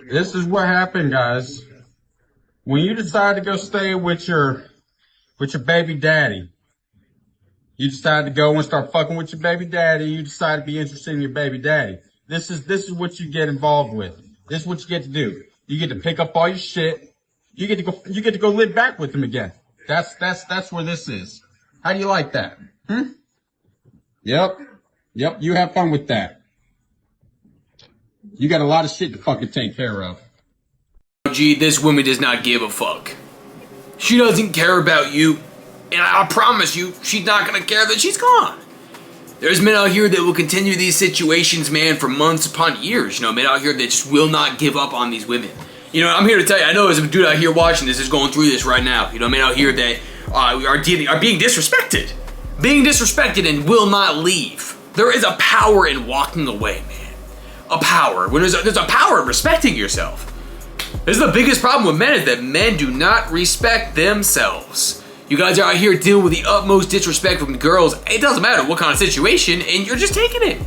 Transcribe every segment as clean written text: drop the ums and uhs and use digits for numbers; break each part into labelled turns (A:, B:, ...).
A: This is what happened, guys. When you decide to go stay with your baby daddy, you decide to go and start fucking with your baby daddy. You decide to be interested in your baby daddy. This is what you get involved with. This is what you get to do. You get to pick up all your shit. You get to go live back with him again. That's where this is. How do you like that? Hmm? Yep. Yep. You have fun with that. You got a lot of shit to fucking take care of.
B: Gee, this woman does not give a fuck. She doesn't care about you. And I promise you, she's not gonna care that she's gone. There's men out here that will continue these situations, man, for months upon years. You know, men out here that just will not give up on these women. You know, I'm here to tell you, I know there's a dude out here watching this is going through this right now. You know, men out here that are being disrespected. Being disrespected and will not leave. There is a power in walking away, man. A power. When there's a power in respecting yourself. This is the biggest problem with men, is that men do not respect themselves. You guys are out here dealing with the utmost disrespect from girls. It doesn't matter what kind of situation, and you're just taking it.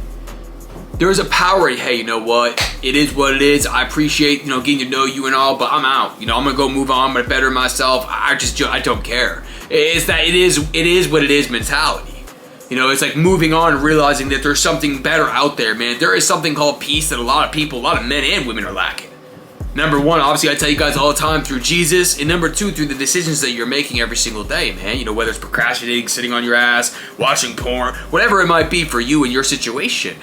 B: There is a power in, hey, you know what? It is what it is. I appreciate, getting to know you and all, but I'm out. I'm gonna go move on. I'm gonna better myself. I don't care. It's that it is what it is mentality. It's like moving on and realizing that there's something better out there, man. There is something called peace that a lot of people, a lot of men and women are lacking. Number one, obviously, I tell you guys all the time, through Jesus. And number two, through the decisions that you're making every single day, man. Whether it's procrastinating, sitting on your ass, watching porn, whatever it might be for you and your situation.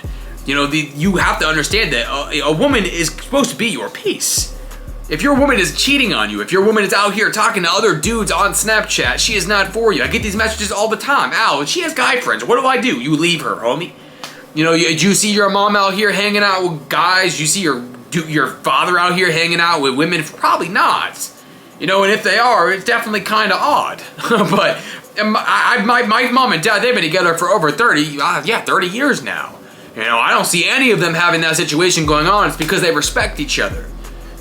B: You have to understand that a woman is supposed to be your peace. If your woman is cheating on you, if your woman is out here talking to other dudes on Snapchat, she is not for you. I get these messages all the time. Al, she has guy friends. What do? You leave her, homie. Do you see your mom out here hanging out with guys? You see your father out here hanging out with women? Probably not. And if they are, it's definitely kind of odd. But my mom and dad, they've been together for over 30 years now. I don't see any of them having that situation going on. It's because they respect each other.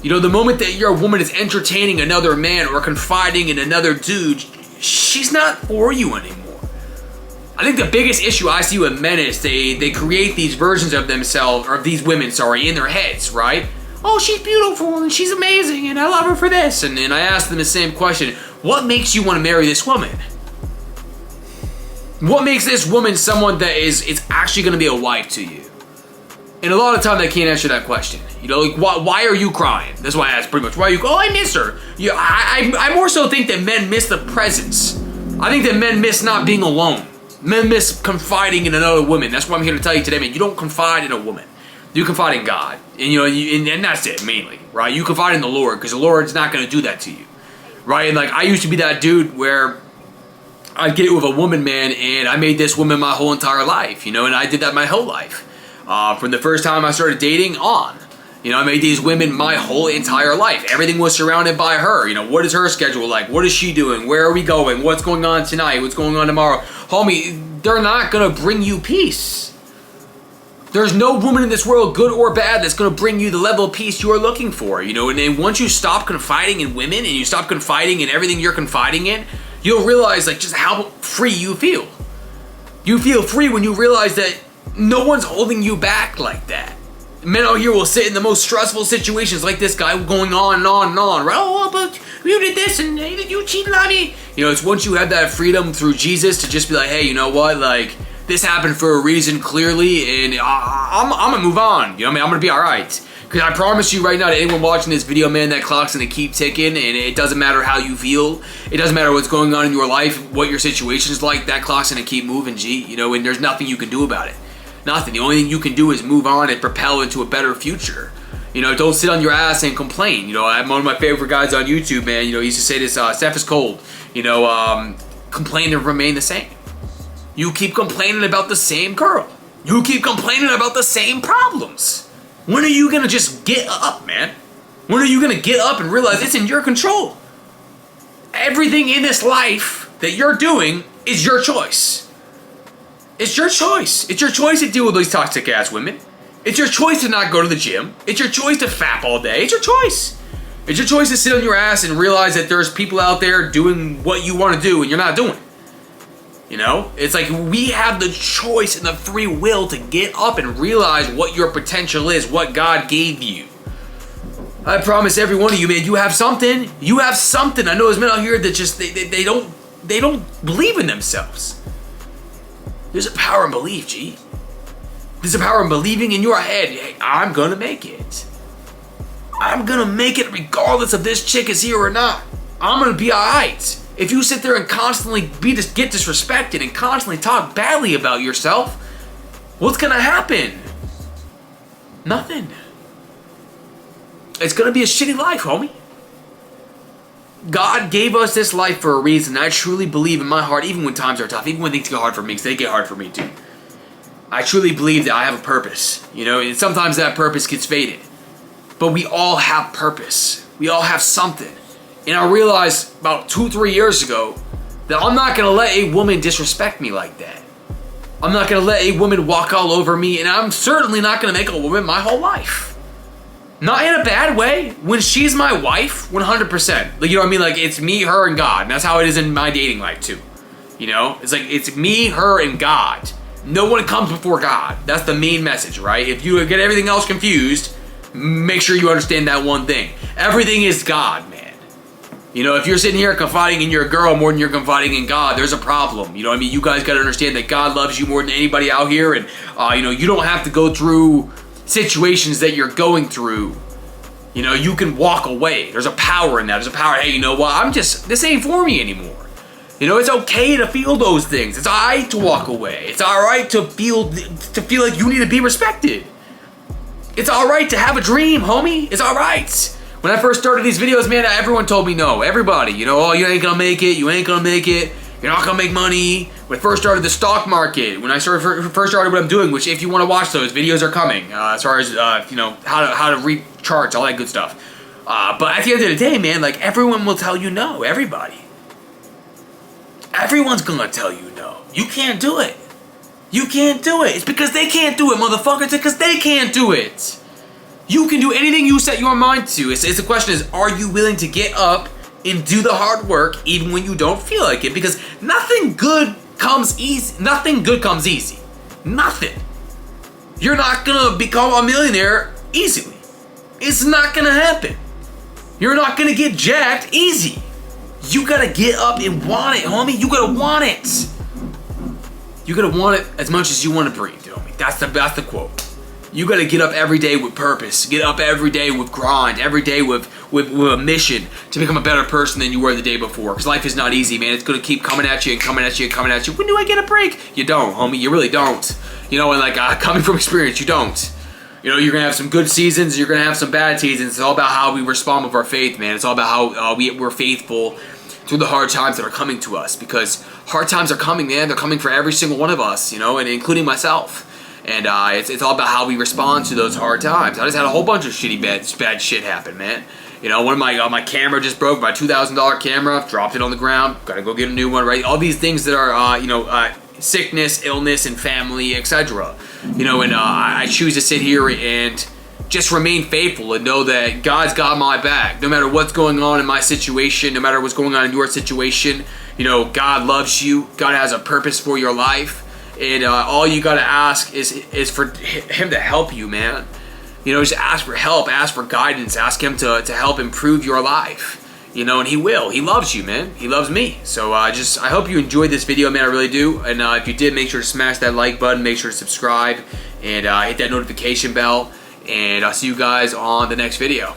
B: The moment that your woman is entertaining another man or confiding in another dude, she's not for you anymore. I think the biggest issue I see with men is they create these versions of themselves, or of these women, in their heads, right? Oh, she's beautiful and she's amazing and I love her for this. And I ask them the same question. What makes you want to marry this woman? What makes this woman someone that is actually going to be a wife to you? And a lot of time they can't answer that question. Why are you crying? That's why I ask pretty much. Why are you? Oh, I miss her. I more so think that men miss the presence. I think that men miss not being alone. Men miss confiding in another woman. That's what I'm here to tell you today, man. You don't confide in a woman. You confide in God. And that's it, mainly, right? You confide in the Lord, because the Lord's not going to do that to you, right? And I used to be that dude where I'd get it with a woman, man, and I made this woman my whole entire life, and I did that my whole life. From the first time I started dating on. I made these women my whole entire life. Everything was surrounded by her. What is her schedule like? What is she doing? Where are we going? What's going on tonight? What's going on tomorrow? Homie, they're not going to bring you peace. There's no woman in this world, good or bad, that's going to bring you the level of peace you are looking for. And then once you stop confiding in women and you stop confiding in everything you're confiding in, you'll realize just how free you feel. You feel free when you realize that no one's holding you back like that. Men out here will sit in the most stressful situations like this guy going on and on and on. Right? Oh, but you did this and you cheated on me. It's once you have that freedom through Jesus to just be like, hey, you know what? This happened for a reason, clearly, and I'm going to move on. I'm going to be all right. Because I promise you right now, to anyone watching this video, man, that clock's going to keep ticking, and it doesn't matter how you feel. It doesn't matter what's going on in your life, what your situation's like. That clock's going to keep moving, G. And there's nothing you can do about it. Nothing. The only thing you can do is move on and propel into a better future. Don't sit on your ass and complain. I'm one of my favorite guys on YouTube, man. He used to say this, Steph is cold. Complain and remain the same. You keep complaining about the same girl. You keep complaining about the same problems. When are you going to just get up, man? When are you going to get up and realize it's in your control? Everything in this life that you're doing is your choice. It's your choice. It's your choice to deal with these toxic ass women. It's your choice to not go to the gym. It's your choice to fap all day. It's your choice. It's your choice to sit on your ass and realize that there's people out there doing what you want to do and you're not doing it. You know, it's like we have the choice and the free will to get up and realize what your potential is, what God gave you. I promise every one of you, man, you have something. You have something. I know there's men out here that just they don't believe in themselves. There's a power in belief, G. There's a power in believing in your head. Hey, I'm gonna make it. I'm gonna make it regardless if this chick is here or not. I'm gonna be alright. If you sit there and constantly get disrespected and constantly talk badly about yourself, what's gonna happen? Nothing. It's gonna be a shitty life, homie. God gave us this life for a reason. I truly believe in my heart, even when times are tough, even when things get hard for me, because they get hard for me too. I truly believe that I have a purpose, you know, and sometimes that purpose gets faded. But we all have purpose. We all have something. And I realized about 2-3 years ago that I'm not gonna let a woman disrespect me like that. I'm not gonna let a woman walk all over me, and I'm certainly not gonna make a woman my whole life. Not in a bad way. When she's my wife, 100%. Like, you know what I mean? Like, it's me, her, and God. And that's how it is in my dating life too. You know? It's like, it's me, her, and God. No one comes before God. That's the main message, right? If you get everything else confused, make sure you understand that one thing. Everything is God, man. You know, if you're sitting here confiding in your girl more than you're confiding in God, there's a problem. You know what I mean? You guys got to understand that God loves you more than anybody out here. And, you know, you don't have to go through situations that you're going through. You know, you can walk away. There's a power in that. There's a power, hey, you know what? This ain't for me anymore. You know, it's okay to feel those things. It's all right to walk away. It's all right to feel like you need to be respected. It's all right to have a dream, homie. It's all right. When I first started these videos, man, everyone told me no. Everybody, you know, oh, you ain't gonna make it. You ain't gonna make it. You're not gonna make money. When I first started the stock market, when I first started what I'm doing, which if you want to watch those, videos are coming. As far as, you know, how to read charts, all that good stuff. But at the end of the day, man, like, everyone will tell you no. Everybody. Everyone's gonna tell you no. You can't do it. You can't do it. It's because they can't do it, motherfucker. It's because they can't do it. You can do anything you set your mind to. It's the question is, are you willing to get up and do the hard work even when you don't feel like it? Because nothing good comes easy. Nothing good comes easy. Nothing. You're not gonna become a millionaire easily. It's not gonna happen. You're not gonna get jacked easy. You gotta get up and want it, homie. You gotta want it. You gotta want it as much as you want to breathe, homie. That's the quote. You gotta get up every day with purpose. Get up every day with grind. Every day with a mission to become a better person than you were the day before. Because life is not easy, man. It's gonna keep coming at you and coming at you and coming at you. When do I get a break? You don't, homie. You really don't. You know, and like coming from experience, you don't. You know, you're gonna have some good seasons. You're gonna have some bad seasons. It's all about how we respond with our faith, man. It's all about how we're faithful through the hard times that are coming to us. Because hard times are coming, man. They're coming for every single one of us, you know, and including myself. And it's all about how we respond to those hard times. I just had a whole bunch of bad shit happen, man. You know, one of my camera just broke, my $2,000 camera, dropped it on the ground, gotta go get a new one, right? All these things that are, you know, sickness, illness, and family, etc. You know, and I choose to sit here and just remain faithful and know that God's got my back. No matter what's going on in my situation, no matter what's going on in your situation, you know, God loves you. God has a purpose for your life. And all you gotta ask is for him to help you, man. You know, just ask for help, ask for guidance, ask him to help improve your life. You know, and he will. He loves you, man. He loves me. So I hope you enjoyed this video, man. I really do. And if you did, make sure to smash that like button, make sure to subscribe, and hit that notification bell. And I'll see you guys on the next video.